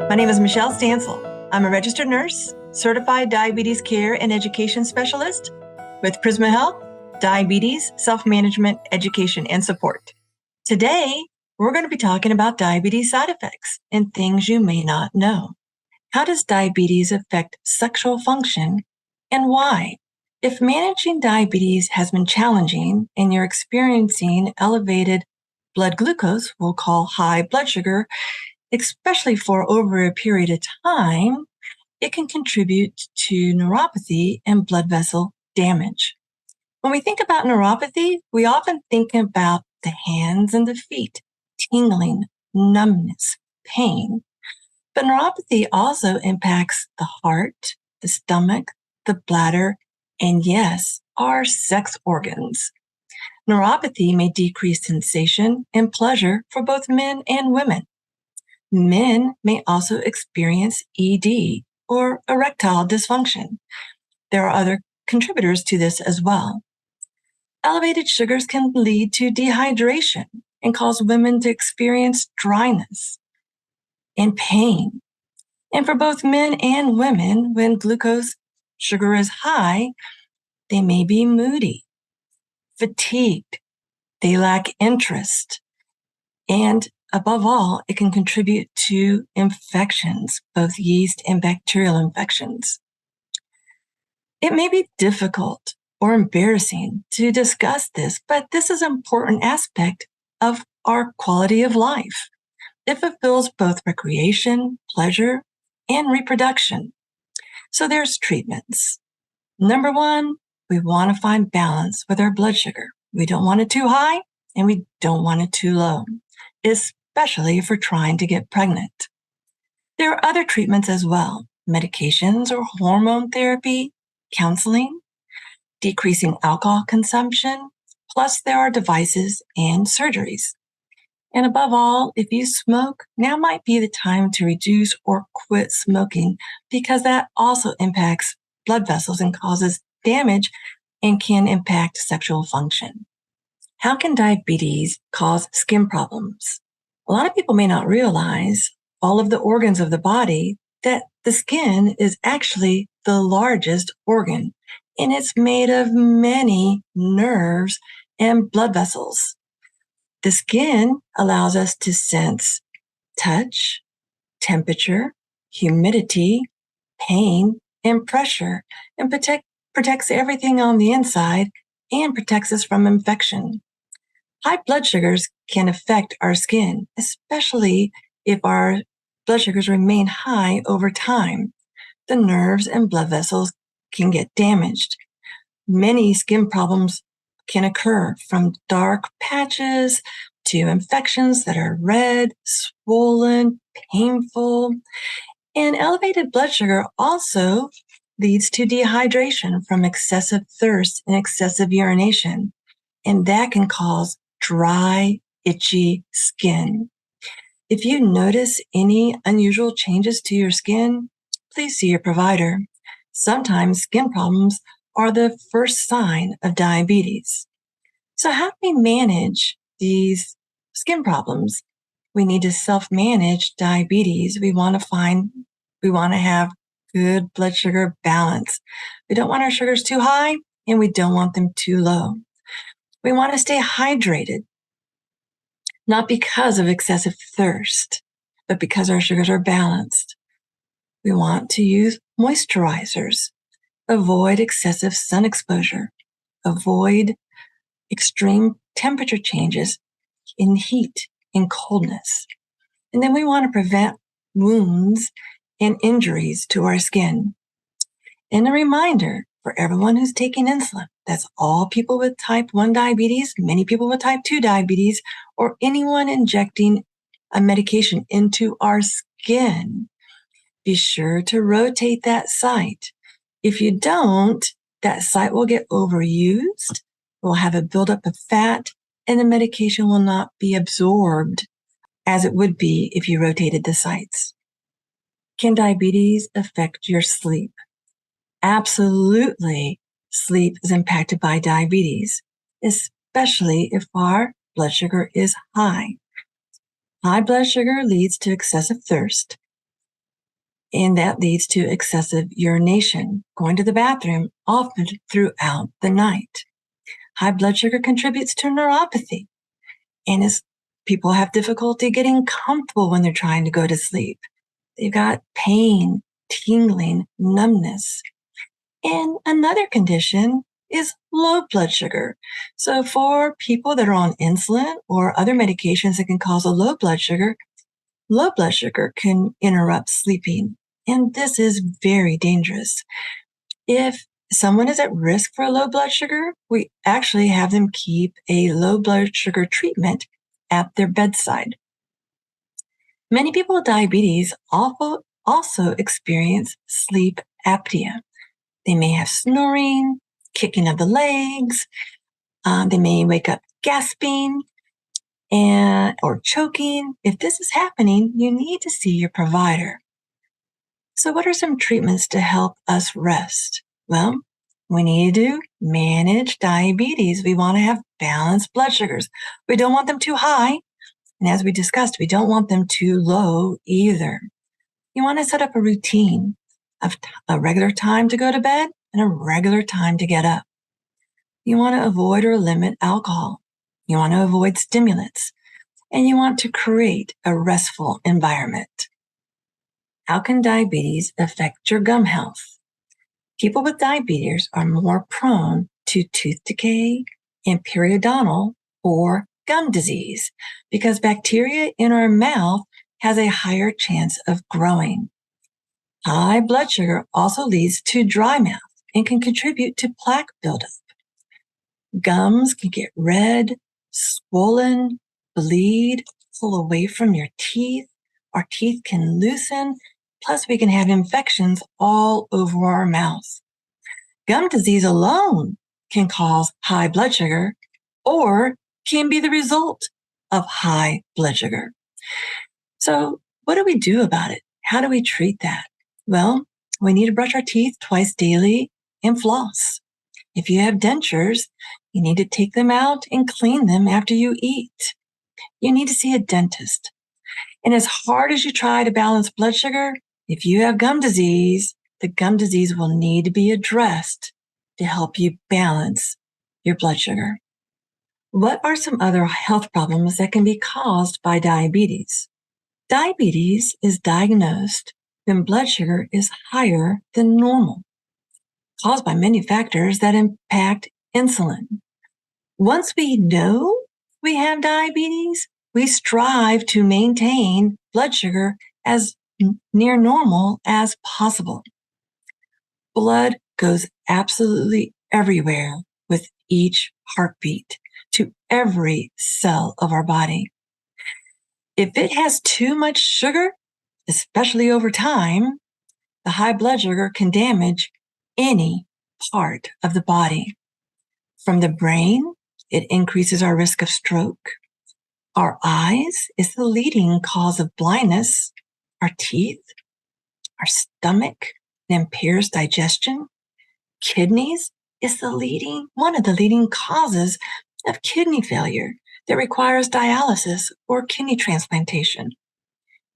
My name is Michelle Stancil. I'm a registered nurse, certified diabetes care and education specialist with Prisma Health, diabetes, self-management, education, and support. Today, we're going to be talking about diabetes side effects and things you may not know. How does diabetes affect sexual function and why? If managing diabetes has been challenging and you're experiencing elevated blood glucose, we'll call high blood sugar, especially for over a period of time, it can contribute to neuropathy and blood vessel damage. When we think about neuropathy, we often think about the hands and the feet, tingling, numbness, pain. But neuropathy also impacts the heart, the stomach, the bladder, and yes, our sex organs. Neuropathy may decrease sensation and pleasure for both men and women. Men may also experience ED or erectile dysfunction. There are other contributors to this as well. Elevated sugars can lead to dehydration and cause women to experience dryness and pain. And for both men and women, when glucose sugar is high, they may be moody, fatigued, they lack interest, and above all, it can contribute to infections, both yeast and bacterial infections. It may be difficult or embarrassing to discuss this, but this is an important aspect of our quality of life. It fulfills both recreation, pleasure, and reproduction. So there's treatments. Number one, we want to find balance with our blood sugar. We don't want it too high and we don't want it too low, especially if we're trying to get pregnant. There are other treatments as well, medications or hormone therapy, counseling, decreasing alcohol consumption, plus there are devices and surgeries. And above all, if you smoke, now might be the time to reduce or quit smoking because that also impacts blood vessels and causes damage and can impact sexual function. How can diabetes cause skin problems? A lot of people may not realize all of the organs of the body that the skin is actually the largest organ, and it's made of many nerves and blood vessels. The skin allows us to sense touch, temperature, humidity, pain, and pressure, and protects everything on the inside and protects us from infection. High blood sugars can affect our skin, especially if our blood sugars remain high over time. The nerves and blood vessels can get damaged. Many skin problems can occur, from dark patches to infections that are red, swollen, painful. And elevated blood sugar also leads to dehydration from excessive thirst and excessive urination. And that can cause dry, itchy skin. If you notice any unusual changes to your skin, please see your provider. Sometimes skin problems are the first sign of diabetes. So how do we manage these skin problems? We need to self-manage diabetes. We want to have good blood sugar balance. We don't want our sugars too high and we don't want them too low. We want to stay hydrated, not because of excessive thirst, but because our sugars are balanced. We want to use moisturizers, avoid excessive sun exposure, avoid extreme temperature changes in heat and coldness. And then we want to prevent wounds and injuries to our skin. And a reminder for everyone who's taking insulin, that's all people with type 1 diabetes, many people with type 2 diabetes, or anyone injecting a medication into our skin. Be sure to rotate that site. If you don't, that site will get overused, will have a buildup of fat, and the medication will not be absorbed as it would be if you rotated the sites. Can diabetes affect your sleep? Absolutely, sleep is impacted by diabetes, especially if our blood sugar is high. High blood sugar leads to excessive thirst, and that leads to excessive urination, going to the bathroom often throughout the night. High blood sugar contributes to neuropathy, and as people have difficulty getting comfortable when they're trying to go to sleep. They've got pain, tingling, numbness. And another condition is low blood sugar. So for people that are on insulin or other medications that can cause a low blood sugar can interrupt sleeping. And this is very dangerous. If someone is at risk for low blood sugar, we actually have them keep a low blood sugar treatment at their bedside. Many people with diabetes also experience sleep apnea. They may have snoring, kicking of the legs. They may wake up gasping or choking. If this is happening, you need to see your provider. So what are some treatments to help us rest? Well, we need to manage diabetes. We want to have balanced blood sugars. We don't want them too high. And as we discussed, we don't want them too low either. You want to set up a routine of a regular time to go to bed and a regular time to get up. You want to avoid or limit alcohol. You want to avoid stimulants. And you want to create a restful environment. How can diabetes affect your gum health? People with diabetes are more prone to tooth decay and periodontal or gum disease because bacteria in our mouth has a higher chance of growing. High blood sugar also leads to dry mouth and can contribute to plaque buildup. Gums can get red, swollen, bleed, pull away from your teeth. Our teeth can loosen, plus we can have infections all over our mouth. Gum disease alone can cause high blood sugar or can be the result of high blood sugar. So what do we do about it? How do we treat that? Well, we need to brush our teeth twice daily and floss. If you have dentures, you need to take them out and clean them after you eat. You need to see a dentist. And as hard as you try to balance blood sugar, if you have gum disease, the gum disease will need to be addressed to help you balance your blood sugar. What are some other health problems that can be caused by diabetes? Diabetes is diagnosed when blood sugar is higher than normal, caused by many factors that impact insulin. Once we know we have diabetes, we strive to maintain blood sugar as near normal as possible. Blood goes absolutely everywhere with each heartbeat to every cell of our body. If it has too much sugar, especially over time, the high blood sugar can damage any part of the body. From the brain, it increases our risk of stroke. Our eyes is the leading cause of blindness. Our teeth, our stomach, it impairs digestion. Kidneys is one of the leading causes of kidney failure that requires dialysis or kidney transplantation.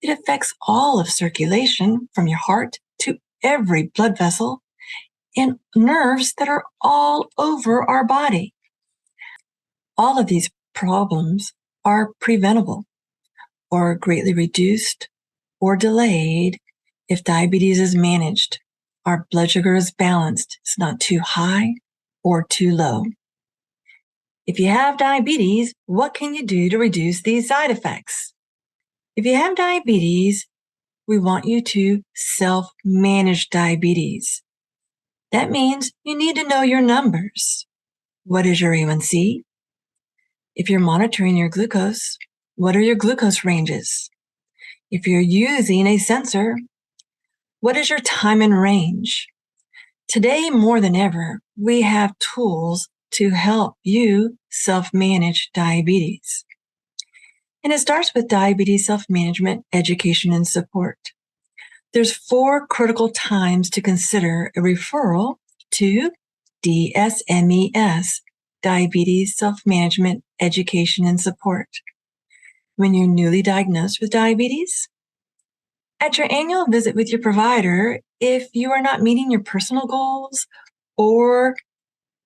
It affects all of circulation from your heart to every blood vessel and nerves that are all over our body. All of these problems are preventable or greatly reduced or delayed if diabetes is managed. Our blood sugar is balanced. It's not too high or too low. If you have diabetes, what can you do to reduce these side effects? If you have diabetes, we want you to self-manage diabetes. That means you need to know your numbers. What is your A1C? If you're monitoring your glucose, what are your glucose ranges? If you're using a sensor, what is your time in range? Today, more than ever, we have tools to help you self-manage diabetes. And it starts with diabetes self-management, education, and support. There's 4 critical times to consider a referral to DSMES, Diabetes Self-Management, Education, and Support. When you're newly diagnosed with diabetes, At your annual visit with your provider, if you are not meeting your personal goals or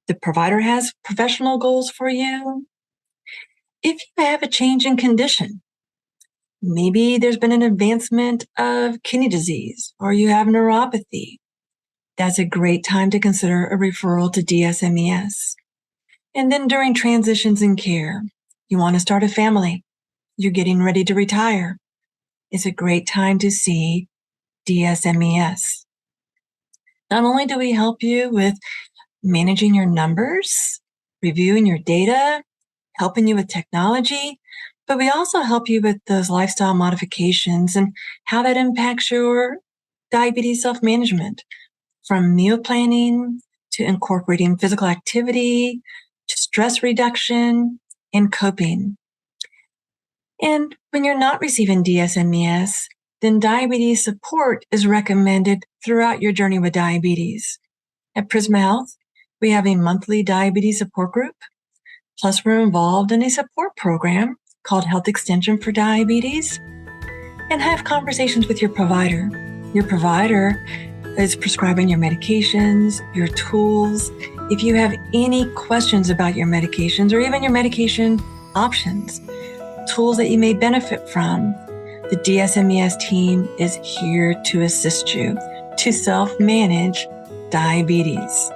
the provider has professional goals for you, if you have a change in condition, maybe there's been an advancement of kidney disease or you have neuropathy, that's a great time to consider a referral to DSMES. And then during transitions in care, you want to start a family, you're getting ready to retire, it's a great time to see DSMES. Not only do we help you with managing your numbers, reviewing your data, helping you with technology, but we also help you with those lifestyle modifications and how that impacts your diabetes self-management, from meal planning to incorporating physical activity to stress reduction and coping. And when you're not receiving DSMES, then diabetes support is recommended throughout your journey with diabetes. At Prisma Health, we have a monthly diabetes support group, plus we're involved in a support program called Health Extension for Diabetes, and have conversations with your provider. Your provider is prescribing your medications, your tools. If you have any questions about your medications or even your medication options, tools that you may benefit from, the DSMES team is here to assist you to self-manage diabetes.